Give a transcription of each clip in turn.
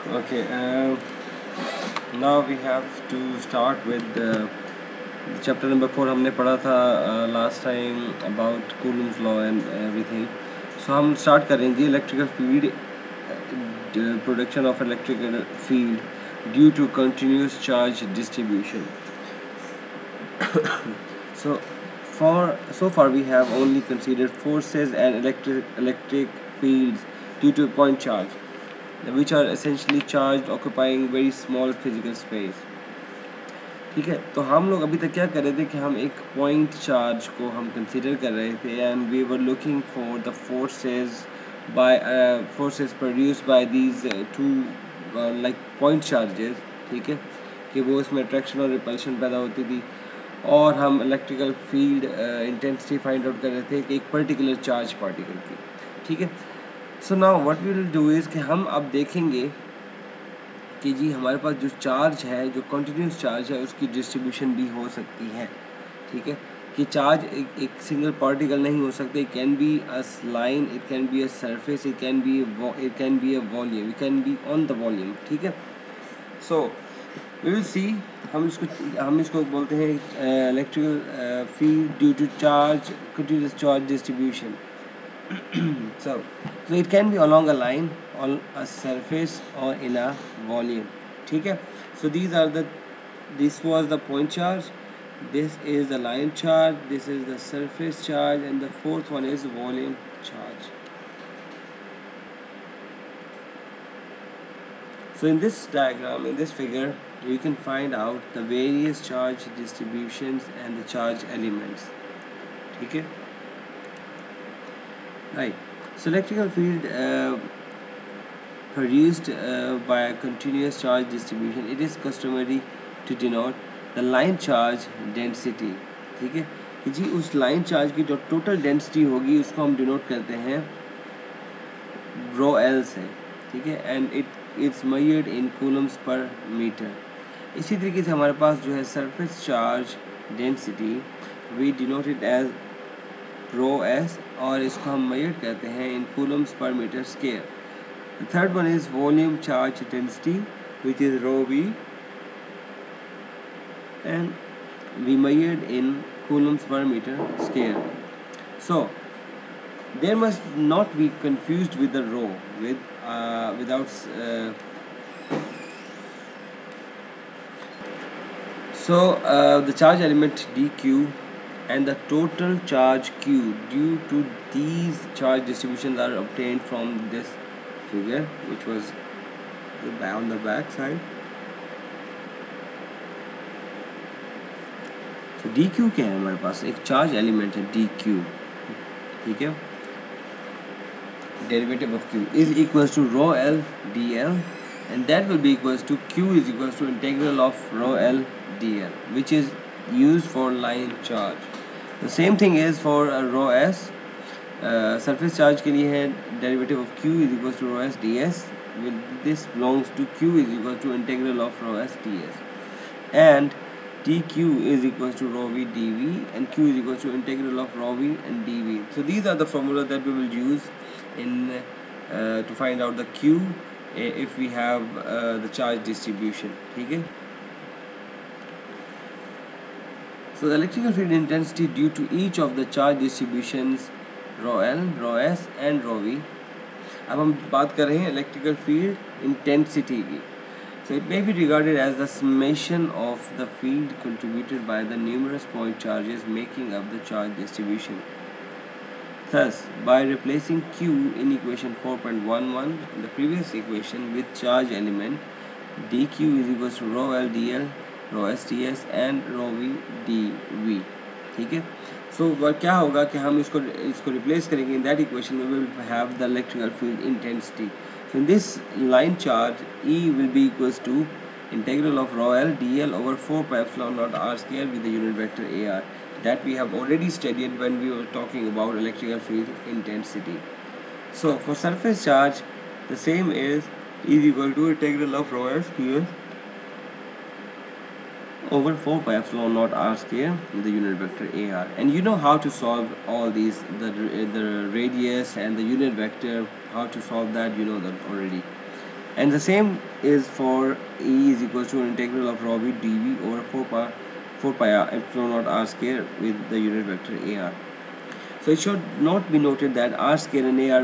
Okay, now we have to start with chapter number 4. हमने पढ़ा था last time about Coulomb's law and everything. So हम start करेंगे electrical field, production of electrical field due to continuous charge distribution. So so far we have only considered forces and electric fields due to point charge, which are essentially charged occupying very small physical space. ठीक है, तो हम लोग अभी तक क्या कर रहे थे कि हम एक पॉइंट चार्ज को हम कंसिडर कर रहे थे and we were looking for the forces produced by these two like point charges. ठीक है, कि वो इसमें अट्रैक्शन और रिपल्शन पैदा होती थी और हम electrical field intensity find out कर रहे थे कि एक पर्टिकुलर चार्ज पार्टिकल की. ठीक है, so now what we will do is कि हम अब देखेंगे कि जी हमारे पास जो चार्ज है, जो कंटिन्यूस चार्ज है, उसकी डिस्ट्रीब्यूशन भी हो सकती है. ठीक है, कि चार्ज एक सिंगल पार्टिकल नहीं हो सकते. It can be a line, it can be a surface, it can be a volume, it can be on the volume. ठीक है, सो वी विल सी. हम इसको बोलते हैं electrical field due to charge, continuous charge distribution. so it can be along a line, on a surface, or in a volume. ठीक है, so this was the point charge, this is the line charge, this is the surface charge, and the fourth one is volume charge. So in this diagram, in this figure, you can find out the various charge distributions and the charge elements. ठीक है, right. So electrical field produced by a continuous charge distribution, it is customary to denote the line charge density. ठीक है, कि जी उस line charge की जो total density होगी उसको हम डिनोट करते हैं रो एल से. ठीक है, and it's measured in coulombs per metre. इसी तरीके से हमारे पास जो है surface charge density, we denote it as rho s, और इसको हम मेजर करते हैं in coulombs per metre square. The third one is volume charge density, which is rho v, and we measured in coulombs per meter square. So there must not be confused with the rho without the charge element dq and the total charge q due to these charge distributions are obtained from this figure, which was on the back side. तो dq क्या है हमारे पास? एक charge element है dq. ठीक है, derivative of q is equals to rho l dl, and that will be equals to q is equals to integral of rho l dl, which is used for line charge. The same thing is for rho s. Surface charge के लिए है derivative of q is equal to rho s d s. This belongs to q is equal to integral of rho s d s, and dq is equal to rho v dv, and q is equal to integral of rho v and dv. So these are the formulas that we will use in to find out the q if we have the charge distribution. ठीक है, so the electrical field intensity due to each of the charge distributions rho l, rho s and rho v. अब हम बात कर रहे हैं electrical field intensity की. So it may be regarded as the summation of the field contributed by the numerous point charges making up the charge distribution. Thus, by replacing q in equation 4.11, the previous equation with charge element dq is equals to rho l dl, rho s ds and rho v dv. ठीक है, सो क्या होगा कि हम इसको replace करेंगे. In that equation we will have the electrical field intensity. So in this line charge E will be equals to integral of rho l d l over 4 pi epsilon naught r square with the unit vector AR that we have already studied when we were talking about electrical field intensity. So for surface charge the same is equal to integral of rho s here over 4 pi epsilon naught r square with the unit vector AR. And you know how to solve all these, the radius and the unit vector, how to solve that, you know that already. And the same is for E is equals to integral of rho v dv over 4 pi r epsilon naught r square with the unit vector ar. So it should not be noted that r square and ar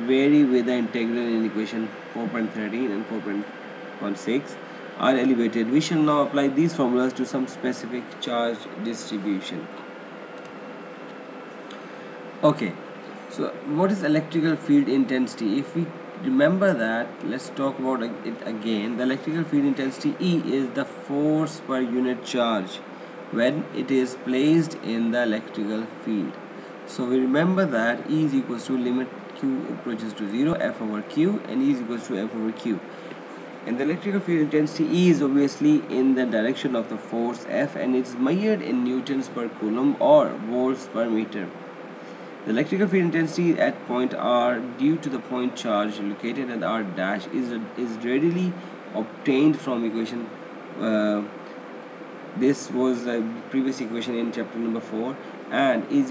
vary with the integral in equation 4.13 and 4.16 are elevated. We shall now apply these formulas to some specific charge distribution. Okay, so what is electrical field intensity? If we remember that, let's talk about it again. The electrical field intensity E is the force per unit charge when it is placed in the electrical field. So we remember that E is equals to limit Q approaches to 0 F over Q, and E is equals to F over Q. And the electrical field intensity E is obviously in the direction of the force F, and it's measured in newtons per coulomb or volts per meter. The electrical field intensity at point R due to the point charge located at R dash is readily obtained from equation. This was the previous equation in chapter number 4, and E is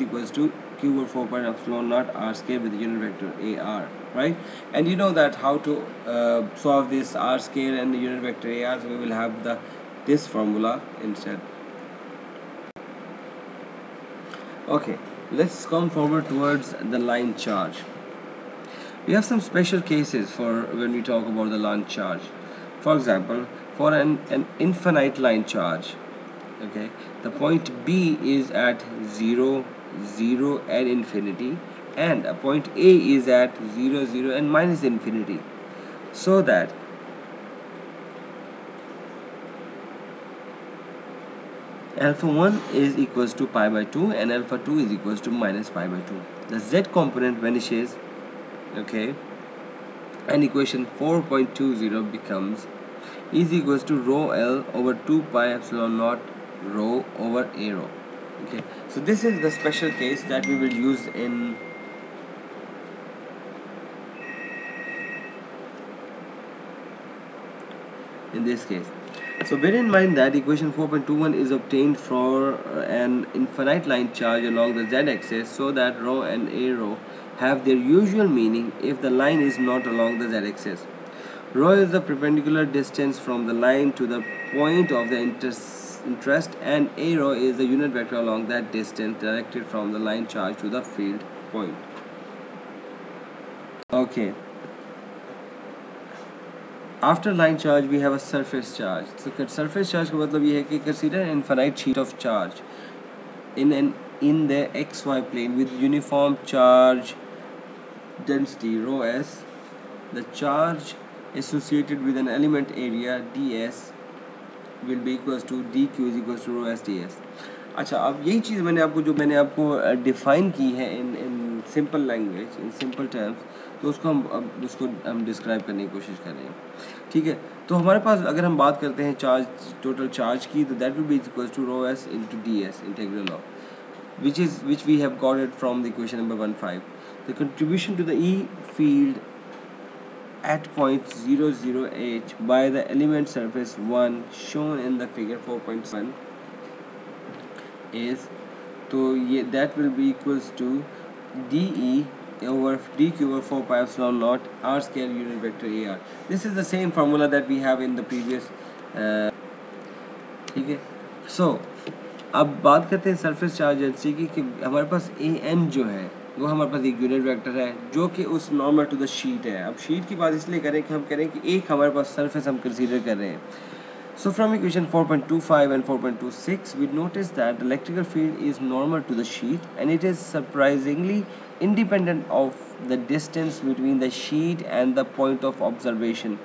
equals to Q over 4 pi epsilon naught R square with the unit vector AR, right? And you know that how to solve this R square and the unit vector AR, so we will have this formula instead. Okay, let's come forward towards the line charge. We have some special cases for when we talk about the line charge. For example, for an infinite line charge, okay, the point B is at 0, 0 and infinity, and a point A is at 0, 0 and minus infinity, so that alpha 1 is equals to pi by 2 and alpha 2 is equals to minus pi by 2. The Z component vanishes, okay, and equation 4.20 becomes E is equals to rho L over 2 pi epsilon naught rho over A rho. Okay, so this is the special case that we will use in this case. So bear in mind that equation 4.21 is obtained for an infinite line charge along the z-axis, so that rho and A rho have their usual meaning if the line is not along the z-axis. Rho is the perpendicular distance from the line to the point of the interest, and A rho is the unit vector along that distance directed from the line charge to the field point. Okay. After line charge we have a surface charge. So surface charge का मतलब ये है कि consider an infinite sheet of charge in the xy plane with uniform charge density rho s. The charge associated with an element area ds will be equals to dq is equals to rho s ds. अच्छा, अब यही चीज़ मैंने आपको define की है in simple language, in simple terms, तो उसको हम डिस्क्राइब करने की कोशिश कर रहे हैं. ठीक है, तो हमारे पास अगर हम बात करते हैं चार्ज, टोटल चार्ज की, तो that will be equals to rho s into ds integral of which we have got it from the equation number 15. The contribution to the E field at point 0, 0 h by the element surface 1 shown in the figure 4.1 is, तो ये that will be equals to dE over dq over 4 pi epsilon naught r square unit vector ar. This is the same formula that we have in the previous. ठीक है, so अब बात करते हैं surface charge density की, कि हमारे पास an जो है वो हमारे पास एक यूनिट वेक्टर है जो कि उस नॉर्मल टू द शीट है. अब शीट की बात इसलिए करें कि हम करें कि एक हमारे पास सरफेस हम कंसीडर कर रहे हैं. So from equation 4.25 and 4.26 we notice that the electrical field is normal to the sheet, and it is surprisingly independent of the distance between the sheet and the point of observation,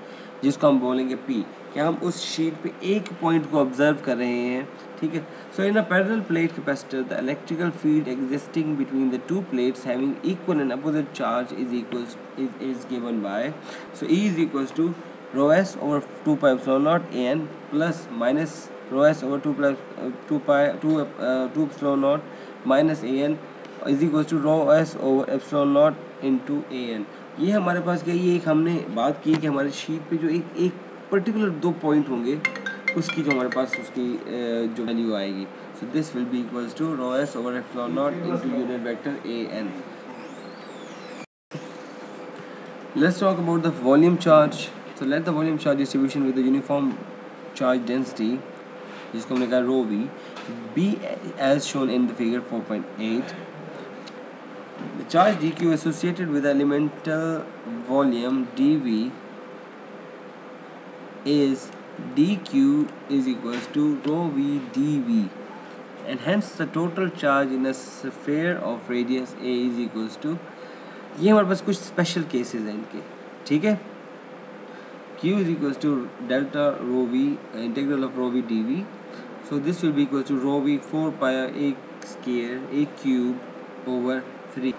जिसको हम बोलेंगे P, कि हम उस sheet पे एक point को observe कर रहे हैं. ठीक है, so in a parallel plate capacitor the electrical field existing between the two plates having equal and opposite charge is given by, so E is equals to rho s over 2 pi epsilon naught an plus minus rho s over 2 epsilon naught minus an is equals to rho s over epsilon naught into an. ये हमारे पास क्या, ये एक हमने बात की कि हमारे शीट पे जो एक पर्टिकुलर दो पॉइंट होंगे उसकी जो हमारे पास उसकी जो वैल्यू आएगी. So this will be equals to rho s over epsilon naught into unit vector an. Let's talk about the volume charge. So let the volume charge distribution with the uniform charge density, जिसको हमने कहा rho v, be as shown in the figure 4.8. The charge dq associated with the elemental volume dv is dq is equals to rho v dv, and hence the total charge in a sphere of radius a is equals to, ये हमारे पास कुछ special cases हैं इनके, ठीक है. Q is equals to delta rho v integral of rho v dv, so this will be equal to rho v 4 pi a square a cube over 3.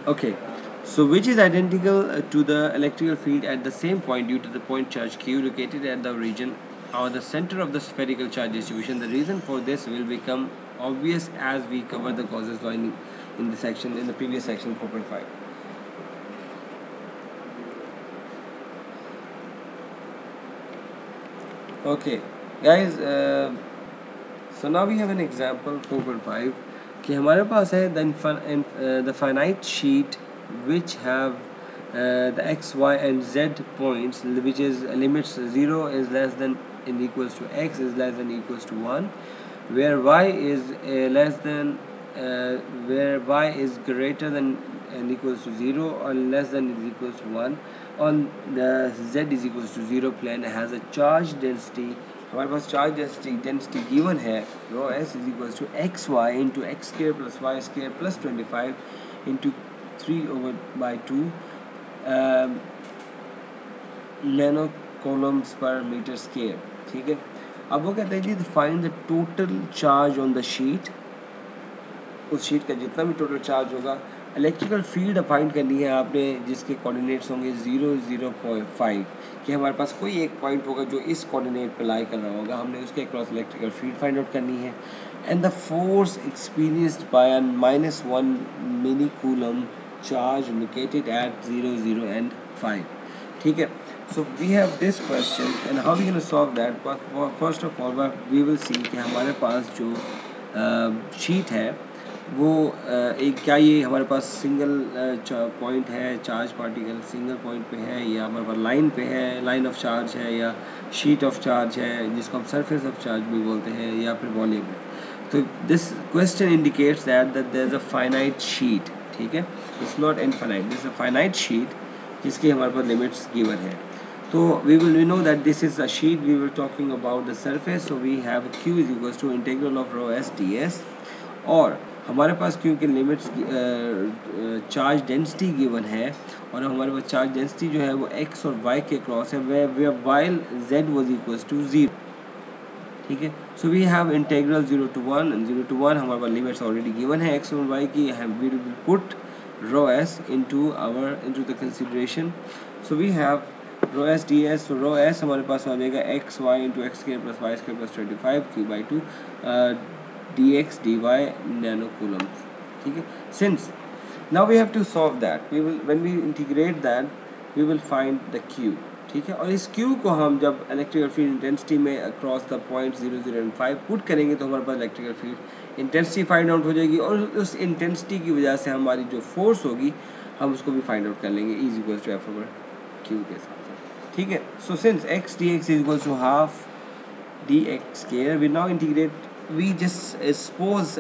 Okay, so which is identical to the electrical field at the same point due to the point charge Q located at the region or the center of the spherical charge distribution. The reason for this will become obvious as we cover the Gauss's law in the previous section 4.5. Okay guys, so now we have an example 4.5 कि हमारे पास है the finite sheet which have the x, y and z points, which is limits 0 is less than and equals to x is less than equals to 1, where y is less than where y is greater than and equals to 0 or less than is equals to 1 on the z is equals to 0 plane has a charge density. हमारे पास charge density given है rho s is equals to xy into x square plus y square plus 25 into 3 over by 2 nano coulombs per meter square, ठीक है. अब वो कहते हैं जी find the total charge on the sheet, उस sheet का जितना भी टोटल चार्ज होगा. इलेक्ट्रिकल फील्ड फाइंड करनी है आपने जिसके कोऑर्डिनेट्स होंगे 0, 0.5, कि हमारे पास कोई एक पॉइंट होगा जो इस कोऑर्डिनेट पे लाई कर रहा होगा, हमने उसके across electrical field find out करनी है. And the force experienced by a -1 millicoulomb charge located at 0, 0 and 5, ठीक है. So we have this question and how we going to solve that. First of all we will see कि हमारे पास जो sheet है वो एक क्या ये हमारे पास सिंगल पॉइंट है, चार्ज पार्टिकल सिंगल पॉइंट पे है, या हमारे पास लाइन पे है, लाइन ऑफ चार्ज है, या शीट ऑफ चार्ज है जिसको हम सरफेस ऑफ चार्ज भी बोलते हैं, या फिर वॉल्यूम है. तो this question indicates that there is a finite sheet, ठीक है. It's not infinite, this is a finite sheet जिसकी हमारे पास लिमिट्स गिवन है. So we know that this is a sheet. We were talking about the surface, so we have q is equals to integral of rho s ds, और हमारे पास क्योंकि limits charge density given है और हमारे पास charge density जो है वो x और y के क्रॉस है, where while z was equals to 0, ठीक है. So we have integral 0 to 1 and 0 to 1, हमारे पास लिमिट्स ऑलरेडी गिवन है x और y की. We will put rho s into the consideration. So we have rho s ds, so rho s हमारे पास आ जाएगा x y into x square plus y square plus 25 q by 2 dx dy nano coulombs, ठीक है. Since now we have to solve that, when we integrate that we will find the q, ठीक है. और इस q को हम जब electrical field intensity में across the point 0, 0 and 5 put करेंगे तो हमारे पास electrical field intensity find out हो जाएगी, और उस इंटेंसिटी की वजह से हमारी जो फोर्स होगी हम उसको भी फाइंड आउट कर लेंगे is equals to F over q के साथ, ठीक है. So since x dx is equals to half dx square, we now integrate, we just suppose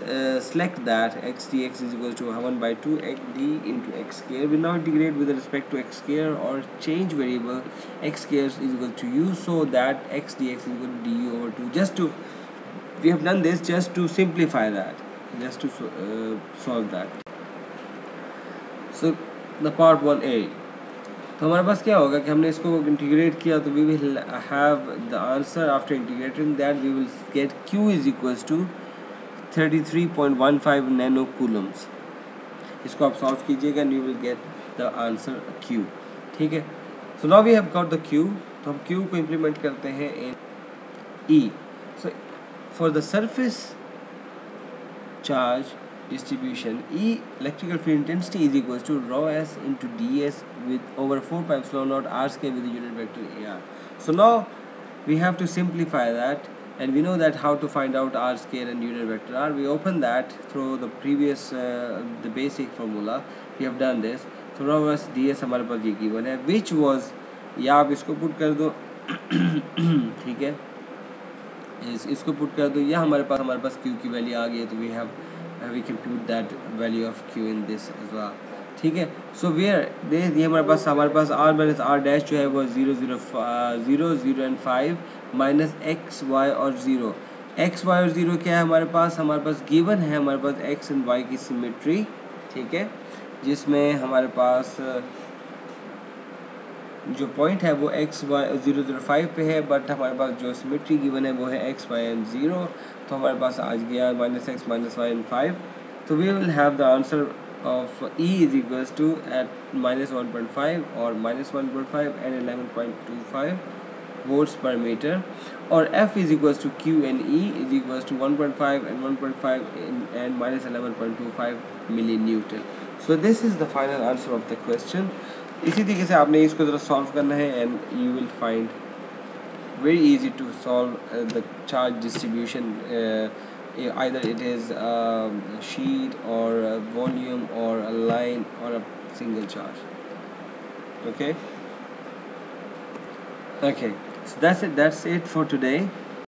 select that x dx is equals to 1 by 2 d into x square. We now integrate with respect to x square or change variable x square is equal to u, so that x dx is equal to du over 2. Just to, we have done this just to simplify that, just to solve that. So the part 1a, तो हमारे पास क्या होगा कि हमने इसको integrate किया तो we will have the answer after integrating that we will get q is equals to 33.15 nano coulombs. इसको आप सॉल्व कीजिएगा and you will get the answer q, ठीक है. So now we have got the q, तो हम q को implement करते हैं in e. So for the surface charge distribution, E electrical field intensity is equals to rho s into ds with over 4 pi epsilon naught r square with the unit vector ar. So now we have to simplify that. and we know that how to find out r square and unit vector r. We open that through the previous the basic formula. We have done this. तो now बस ds हमारे पास ये given है, which was, या आप इसको put कर दो ठीक है, इसको पुट कर दो, या हमारे पास q की वैल्यू आ गई है, तो we can put that value of q in this as well, ठीक है. सो वेयर ये हमारे पास r माइनस r डैश जो है वो 0 0 एंड 5 माइनस एक्स वाई और 0. एक्स वाई और 0 क्या है हमारे पास गिवन है हमारे पास x एंड y की सिमेट्री, ठीक है, जिसमें हमारे पास जो पॉइंट है वो x y 0 0 5 पे है, बट हमारे पास जो सिमेट्री गिवन है वो है x y एंड 0. तो हमारे पास आज गया minus x minus y and 5. तो we will have the answer of E is equals to at minus 1.5 or minus 1.5 and 11.25 volts per meter, or F is equals to Q and E is equals to 1.5 and 1.5 and minus 11.25 millinewton. So this is the final answer of the question. इसी तरीके से आपने इसको ज़रा solve करना है and you will find very easy to solve the charge distribution. Either it is a sheet or a volume or a line or a single charge. Okay, so that's it for today.